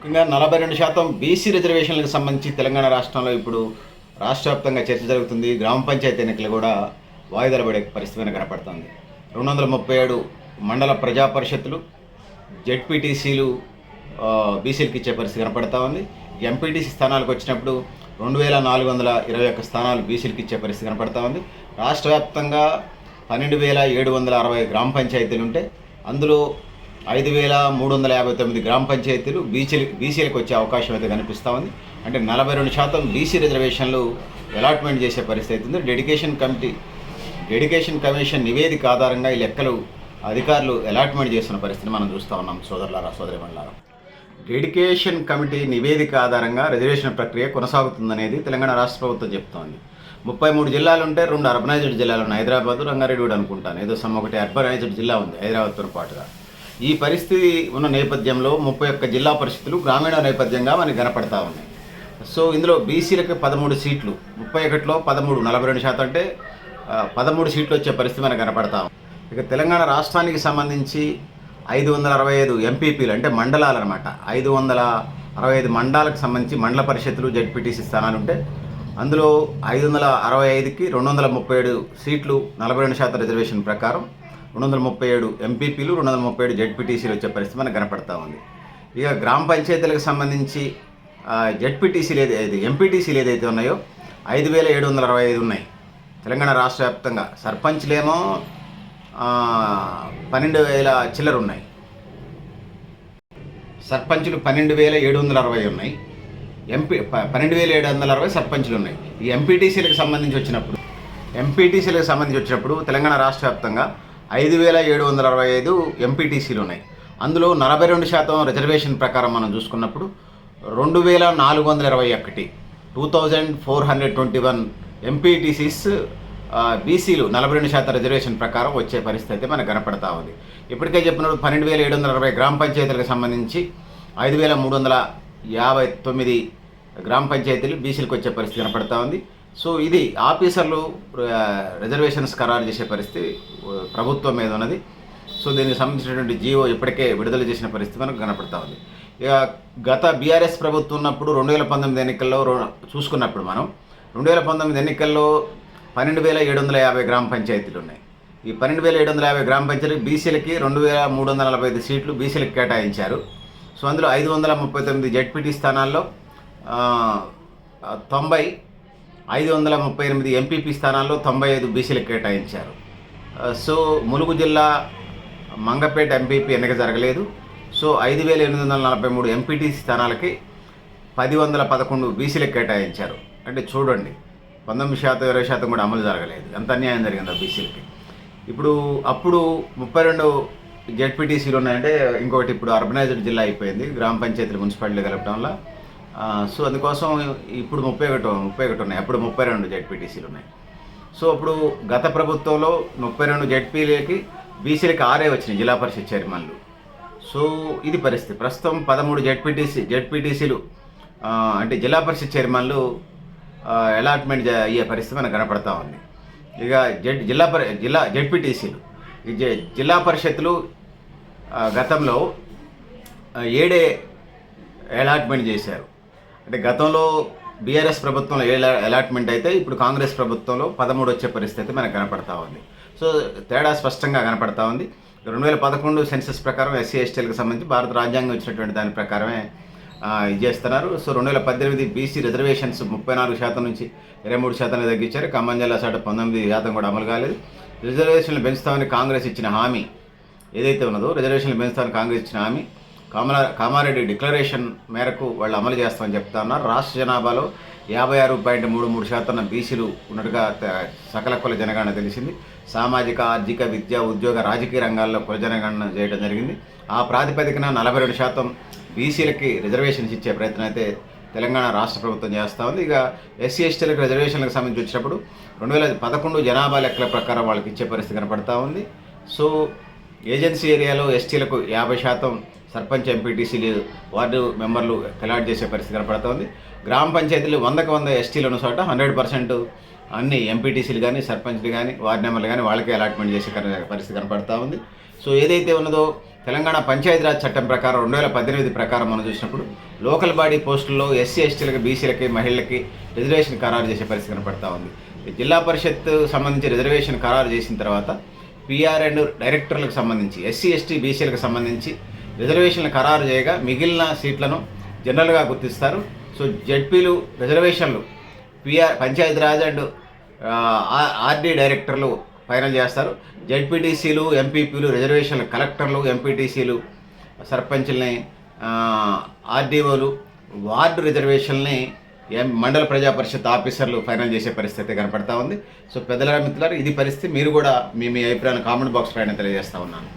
ముఖ్యంగా 42% బీసీ రిజర్వేషన్లకు సంబంధించి తెలంగాణ రాష్ట్రంలో ఇప్పుడు రాష్ట్ర వ్యాప్తంగా చర్చ జరుగుతుంది. గ్రామ పంచాయతీ ఎన్నికలు కూడా వాయిదాలు పడే పరిస్థితి కనపడుతుంది. 237 మండల ప్రజా పరిషత్తులు, జెడ్పీటీసీలు బీసీలకు ఇచ్చే పరిస్థితి కనపడతా ఉంది. ఎంపీటీసీ స్థానాలకు వచ్చినప్పుడు 2421 స్థానాలు బీసీలకు ఇచ్చే పరిస్థితి కనపడతా ఉంది. రాష్ట్ర వ్యాప్తంగా 12,760 గ్రామ పంచాయతీలు ఉంటే అందులో 5,359 గ్రామ పంచాయతీలు బీసీలకు వచ్చే అవకాశం అయితే కనిపిస్తూ ఉంది. అంటే 42% బీసీ రిజర్వేషన్లు అలాట్మెంట్ చేసే పరిస్థితి ఉంది. డెడికేషన్ కమిషన్ నివేదిక ఆధారంగా ఈ లెక్కలు అధికారులు అలాట్మెంట్ చేస్తున్న పరిస్థితిని మనం చూస్తూ ఉన్నాం. సోదరులారా, సోదరిమణులారా, డెడికేషన్ కమిటీ నివేదిక ఆధారంగా రిజర్వేషన్ ప్రక్రియ కొనసాగుతుందనేది తెలంగాణ రాష్ట్ర ప్రభుత్వం చెప్తోంది. 33 జిల్లాలు ఉంటే 2 అర్బనైజ్డ్ జిల్లాలు ఉన్నాయి. హైదరాబాద్, రంగారెడ్డి అనుకుంటాను. ఏదో ఒకటి అర్బనైజ్డ్ జిల్లా ఉంది హైదరాబాద్తో పాటుగా. ఈ పరిస్థితి ఉన్న నేపథ్యంలో 31 జిల్లా పరిషత్తులు గ్రామీణ నేపథ్యంగా మనకి కనపడతా ఉన్నాయి. సో ఇందులో బీసీలకు 13 సీట్లు, 31లో 13, 42% అంటే 13 సీట్లు వచ్చే పరిస్థితి మనకు కనపడతా ఉంది. ఇక తెలంగాణ రాష్ట్రానికి సంబంధించి 565 ఎంపీపీలు అంటే మండలాలు అనమాట. 565 మండలాలకు సంబంధించి మండల పరిషత్తులు, జెడ్పీటీసీ స్థానాలు ఉంటే అందులో 565కి 237 సీట్లు, 42% రిజర్వేషన్ ప్రకారం 237 ఎంపీపీలు, 237 జెడ్పీటీసీలు వచ్చే పరిస్థితి మనకు కనపడతా ఉంది. ఇక గ్రామ పంచాయతీలకు సంబంధించి ఎంపీటీసీలు ఏదైతే ఉన్నాయో 5,765 ఉన్నాయి తెలంగాణ రాష్ట్ర వ్యాప్తంగా. సర్పంచ్లేమో 12,000 చిల్లర ఉన్నాయి. సర్పంచులు 12,760 ఉన్నాయి. 12,760 సర్పంచులు ఉన్నాయి. ఈ ఎంపీటీసీలకు సంబంధించి వచ్చినప్పుడు తెలంగాణ రాష్ట్ర వ్యాప్తంగా 5,765 ఎంపీటీసీలు ఉన్నాయి. అందులో 42% రిజర్వేషన్ ప్రకారం మనం చూసుకున్నప్పుడు 2,421 2,421 ఎంపీటీసీస్ బీసీలు 42% రిజర్వేషన్ ప్రకారం వచ్చే పరిస్థితి అయితే మనకు కనపడతా ఉంది. ఇప్పటికే చెప్పినప్పుడు 12,760 గ్రామ పంచాయతీలకు సంబంధించి 5,359 గ్రామ పంచాయతీలు బీసీలకు వచ్చే పరిస్థితి కనపడతా ఉంది. సో ఇది ఆఫీసర్లు రిజర్వేషన్స్ ఖరారు చేసే పరిస్థితి ప్రభుత్వం మీద ఉన్నది. సో దీనికి సంబంధించినటువంటి జీవో ఇప్పటికే విడుదల చేసిన పరిస్థితి మనకు కనపడతా ఉంది. ఇక గత బీఆర్ఎస్ ప్రభుత్వం ఉన్నప్పుడు 2019 ఎన్నికల్లో చూసుకున్నప్పుడు మనం 2019 ఎన్నికల్లో 12,750 గ్రామ పంచాయతీలు ఉన్నాయి. ఈ 12,750 గ్రామ పంచాయతీలు బీసీలకి 2,345 సీట్లు బీసీలకు కేటాయించారు. సో అందులో 539 జెడ్పీటీ స్థానాల్లో 90, 538 ఎంపీపీ స్థానాల్లో 95 బీసీలకు కేటాయించారు. సో ములుగు జిల్లా మంగపేట ఎంపీపీ ఎన్నిక జరగలేదు. సో 5,843 ఎంపీటీ స్థానాలకి 1,011 బీసీలకు కేటాయించారు. అంటే చూడండి, 19%, 20% కూడా అమలు జరగలేదు. ఎంత అన్యాయం జరిగిందో బీసీలకి. అప్పుడు 32 జెడ్పీటీసీలు ఉన్నాయంటే ఇంకొకటి ఇప్పుడు అర్బనైజ్డ్ జిల్లా అయిపోయింది గ్రామ పంచాయతీలు, మున్సిపాలిటీలు కలపడం వల్ల. సో అందుకోసం ఇప్పుడు 31 ఉన్నాయి. అప్పుడు 32 జెడ్పీటీసీలు ఉన్నాయి. సో అప్పుడు గత ప్రభుత్వంలో 32 జెడ్పీలకి బీసీలకి 6 వచ్చినాయి జిల్లా పరిషత్ చైర్మన్లు. సో ఇది పరిస్థితి. ప్రస్తుతం 13 జెడ్పీటీసీలు అంటే జిల్లా పరిషత్ చైర్మన్లు అలాట్మెంట్ అయ్యే పరిస్థితి మనకు కనపడతా ఉంది. ఇక జెడ్పీటీసీలు జిల్లా పరిషత్తులు గతంలో 7 అలాట్మెంట్ చేశారు. అంటే గతంలో బీఆర్ఎస్ ప్రభుత్వంలో 7 అలాట్మెంట్ అయితే ఇప్పుడు కాంగ్రెస్ ప్రభుత్వంలో 13 వచ్చే పరిస్థితి మనకు కనపడతా ఉంది. సో తేడా స్పష్టంగా కనపడతా ఉంది. 2011 సెన్సస్ ప్రకారం ఎస్సీ ఎస్టీలకు సంబంధించి భారత రాజ్యాంగం ఇచ్చినటువంటి దాని ప్రకారమే ఇది చేస్తున్నారు. సో 2018 బీసీ రిజర్వేషన్స్ 34% నుంచి 23% తగ్గించారు. ఖమ్మం జిల్లా సైడ్ 19% కూడా అమలు కాలేదు. రిజర్వేషన్లు పెంచుతామని కాంగ్రెస్ ఇచ్చిన హామీ ఏదైతే ఉన్నదో, రిజర్వేషన్లు పెంచుతామని కాంగ్రెస్ ఇచ్చిన హామీ కామారెడ్డి డిక్లరేషన్ మేరకు వాళ్ళు అమలు చేస్తామని చెప్తా ఉన్నారు. రాష్ట్ర జనాభాలో 56.33% బీసీలు ఉన్నట్టుగా సకల కుల జనగణన తెలిసింది. సామాజిక, ఆర్థిక, విద్య, ఉద్యోగ, రాజకీయ రంగాల్లో కుల జనగణన చేయడం జరిగింది. ఆ ప్రాతిపదికన 42% బీసీలకి రిజర్వేషన్స్ ఇచ్చే ప్రయత్నం అయితే తెలంగాణ రాష్ట్ర ప్రభుత్వం చేస్తూ ఉంది. ఇక ఎస్సీ ఎస్టీలకు రిజర్వేషన్లకు సంబంధించి వచ్చినప్పుడు 2011 జనాభా లెక్కల ప్రకారం వాళ్ళకి ఇచ్చే పరిస్థితి కనపడతా ఉంది. సో ఏజెన్సీ ఏరియాలో ఎస్టీలకు 50% సర్పంచ్, ఎంపీటీసీలు, వార్డు మెంబర్లు అలాట్ చేసే పరిస్థితి కనపడుతోంది. గ్రామ పంచాయతీలు 100కి 100 ఎస్టీలు ఉన్న చోట 100% అన్ని ఎంపీటీసీలు కానీ, సర్పంచ్లు కానీ, వార్డు మెంబర్లు కానీ వాళ్ళకే అలాట్మెంట్ చేసే పరిస్థితి కనపడతా ఉంది. సో ఏదైతే ఉన్నదో తెలంగాణ పంచాయతీరాజ్ చట్టం ప్రకారం 2018 ప్రకారం మనం చూసినప్పుడు లోకల్ బాడీ పోస్టుల్లో ఎస్సీ ఎస్టీలకి బీసీలకి మహిళలకి రిజర్వేషన్ ఖరారు చేసే పరిస్థితి కనపడతా ఉంది. జిల్లా పరిషత్ సంబంధించి రిజర్వేషన్ ఖరారు చేసిన తర్వాత పిఆర్ అండ్ డైరెక్టర్లకు సంబంధించి ఎస్సీ ఎస్టీ బీసీలకు సంబంధించి రిజర్వేషన్లు ఖరారు చేయగా మిగిలిన సీట్లను జనరల్గా గుర్తిస్తారు. సో జడ్పీలు రిజర్వేషన్లు పంచాయతీరాజ్ అండ్ ఆర్డీ డైరెక్టర్లు ఫైనల్ చేస్తారు. జడ్పీటీసీలు ఎంపీపీలు రిజర్వేషన్లు కలెక్టర్లు ఎంపీటీసీలు సర్పంచ్ల్ని ఆర్డీఓలు వార్డు రిజర్వేషన్ని మండల ప్రజా పరిషత్ ఆఫీసర్లు ఫైనల్ చేసే పరిస్థితి కనపడతా ఉంది. సో పెద్దల మిత్రులారా, ఇది పరిస్థితి. మీరు కూడా మీ అభిప్రాయాన్ని కామెంట్ బాక్స్ పైన తెలియజేస్తా ఉన్నాను.